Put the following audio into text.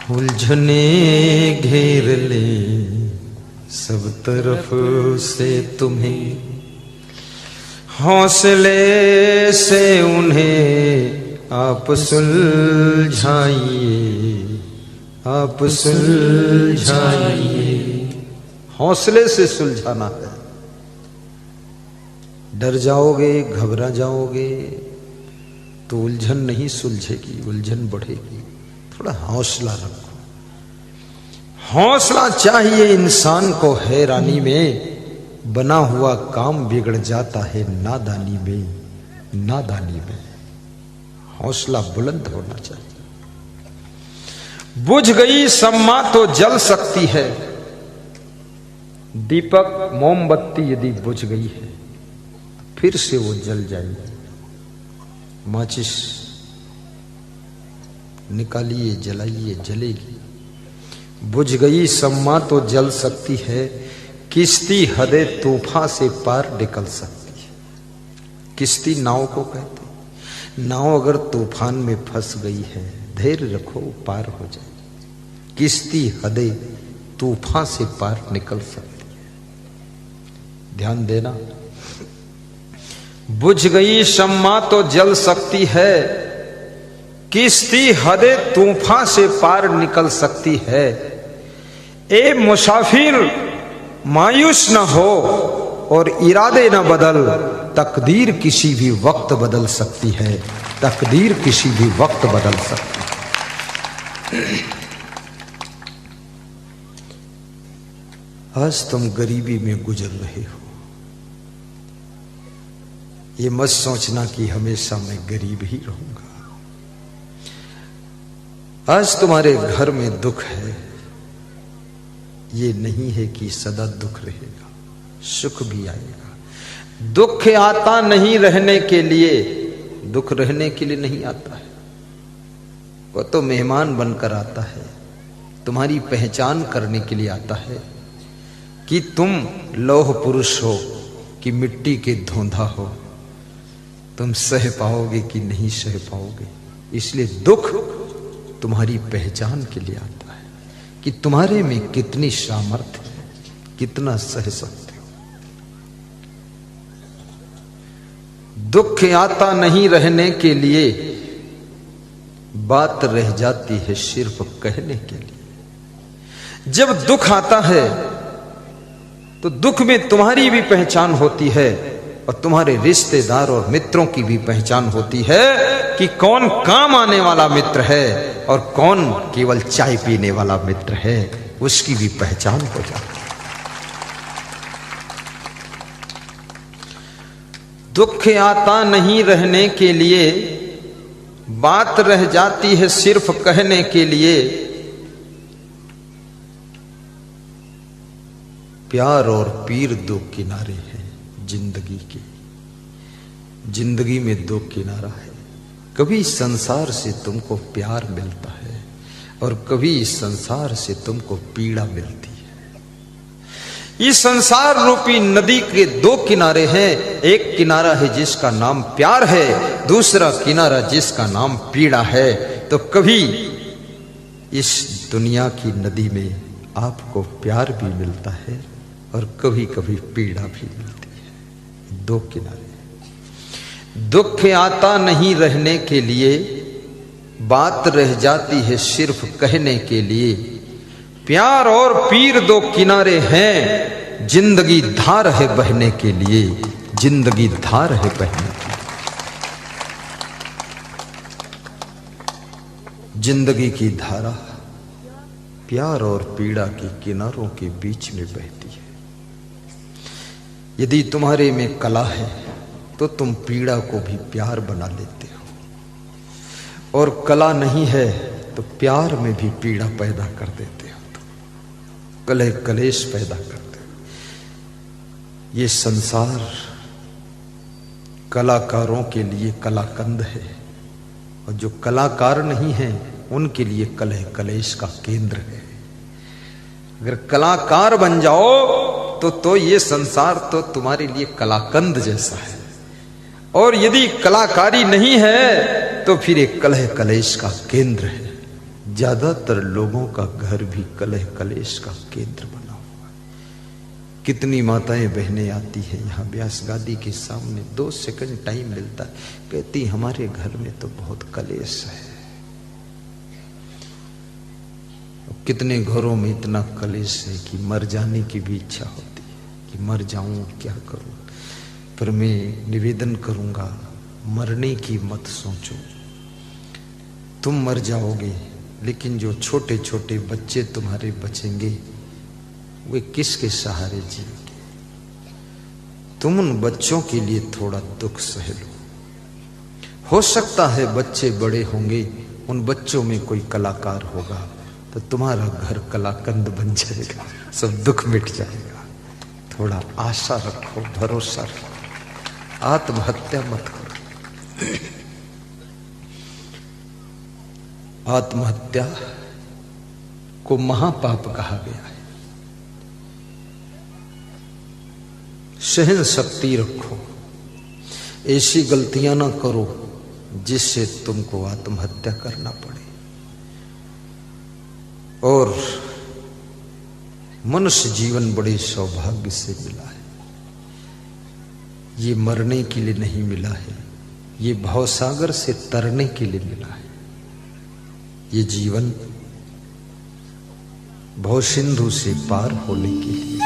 उलझने घेर ले सब तरफ से तुम्हें, हौसले से उन्हें आप सुलझाइए, आप सुलझाइए। हौसले से सुलझाना है। डर जाओगे, घबरा जाओगे तो उलझन नहीं सुलझेगी, उलझन बढ़ेगी। थोड़ा हौसला रखो। हौसला चाहिए इंसान को। हैरानी में बना हुआ काम बिगड़ जाता है नादानी में, नादानी में। हौसला बुलंद होना चाहिए। बुझ गई शम्मा तो जल सकती है, दीपक मोमबत्ती यदि बुझ गई है फिर से वो जल जाएगी। माचिस निकालिए, जलाइए, जलेगी। बुझ गई शम्मा तो जल सकती है, किश्ती हदे तूफान से पार निकल सकती है। किश्ती नाव को कहते हैं। नाव अगर तूफान में फंस गई है, धैर्य रखो, पार हो जाएगी। किश्ती हदे तूफान से पार निकल सकती है। ध्यान देना। बुझ गई शम्मा तो जल सकती है, किश्ती हदे तूफान से पार निकल सकती है। ए मुसाफिर मायूस न हो और इरादे न बदल, तकदीर किसी भी वक्त बदल सकती है, तकदीर किसी भी वक्त बदल सकती है। आज तुम गरीबी में गुजर रहे हो, ये मत सोचना कि हमेशा मैं गरीब ही रहूंगा। आज तुम्हारे घर में दुख है, ये नहीं है कि सदा दुख रहेगा, सुख भी आएगा। दुख आता नहीं रहने के लिए, दुख रहने के लिए नहीं आता है। वो तो मेहमान बनकर आता है, तुम्हारी पहचान करने के लिए आता है कि तुम लौह पुरुष हो कि मिट्टी के धोंधा हो, तुम सह पाओगे कि नहीं सह पाओगे। इसलिए दुख तुम्हारी पहचान के लिए आता है कि तुम्हारे में कितनी सामर्थ्य है, कितना सह सकते हो। दुख आता नहीं रहने के लिए, बात रह जाती है सिर्फ कहने के लिए। जब दुख आता है तो दुख में तुम्हारी भी पहचान होती है और तुम्हारे रिश्तेदार और मित्रों की भी पहचान होती है कि कौन काम आने वाला मित्र है और कौन केवल चाय पीने वाला मित्र है, उसकी भी पहचान हो जाती है। दुख आता नहीं रहने के लिए, बात रह जाती है सिर्फ कहने के लिए। प्यार और पीर दो किनारे हैं जिंदगी के। जिंदगी में दो किनारा है। कभी संसार से तुमको प्यार मिलता है और कभी इस संसार से तुमको पीड़ा मिलती है। इस संसार रूपी नदी के दो किनारे हैं। एक किनारा है जिसका नाम प्यार है, दूसरा किनारा जिसका नाम पीड़ा है। तो कभी इस दुनिया की नदी में आपको प्यार भी मिलता है और कभी कभी पीड़ा भी मिलती है। दो किनारे। दुख आता नहीं रहने के लिए, बात रह जाती है सिर्फ कहने के लिए। प्यार और पीर दो किनारे हैं, जिंदगी धार है बहने के लिए, जिंदगी धार है बहने के लिए। जिंदगी की धारा प्यार और पीड़ा के किनारों के बीच में बहती है। यदि तुम्हारे में कला है तो तुम पीड़ा को भी प्यार बना लेते हो, और कला नहीं है तो प्यार में भी पीड़ा पैदा कर देते हो, तो कलह कलेश पैदा करते हो। ये संसार कलाकारों के लिए कलाकंद है, और जो कलाकार नहीं है उनके लिए कलह कलेश का केंद्र है। अगर कलाकार बन जाओ तो ये संसार तो तुम्हारे लिए कलाकंद जैसा है, और यदि कलाकारी नहीं है तो फिर एक कलह कलेश का केंद्र है। ज्यादातर लोगों का घर भी कलह कलेश का केंद्र बना हुआ है। कितनी माताएं बहनें आती हैं यहाँ व्यास गादी के सामने, 2 सेकंड टाइम मिलता है, कहती हमारे घर में तो बहुत कलेश है। कितने घरों में इतना कलेश है कि मर जाने की भी इच्छा होती है कि मर जाऊं, क्या करूं। पर मैं निवेदन करूंगा, मरने की मत सोचो। तुम मर जाओगे, लेकिन जो छोटे छोटे बच्चे तुम्हारे बचेंगे वे किसके सहारे जिएंगे। तुम उन बच्चों के लिए थोड़ा दुख सह लो। हो सकता है बच्चे बड़े होंगे, उन बच्चों में कोई कलाकार होगा, तो तुम्हारा घर कलाकंद बन जाएगा, सब दुख मिट जाएगा। थोड़ा आशा रखो, भरोसा रखो, आत्महत्या मत करो। आत्महत्या को महापाप कहा गया है। सहन शक्ति रखो, ऐसी गलतियां ना करो जिससे तुमको आत्महत्या करना पड़े। और मनुष्य जीवन बड़े सौभाग्य से मिला है। ये मरने के लिए नहीं मिला है, ये भवसागर से तरने के लिए मिला है। ये जीवन भवसिंधु से पार होने के लिए।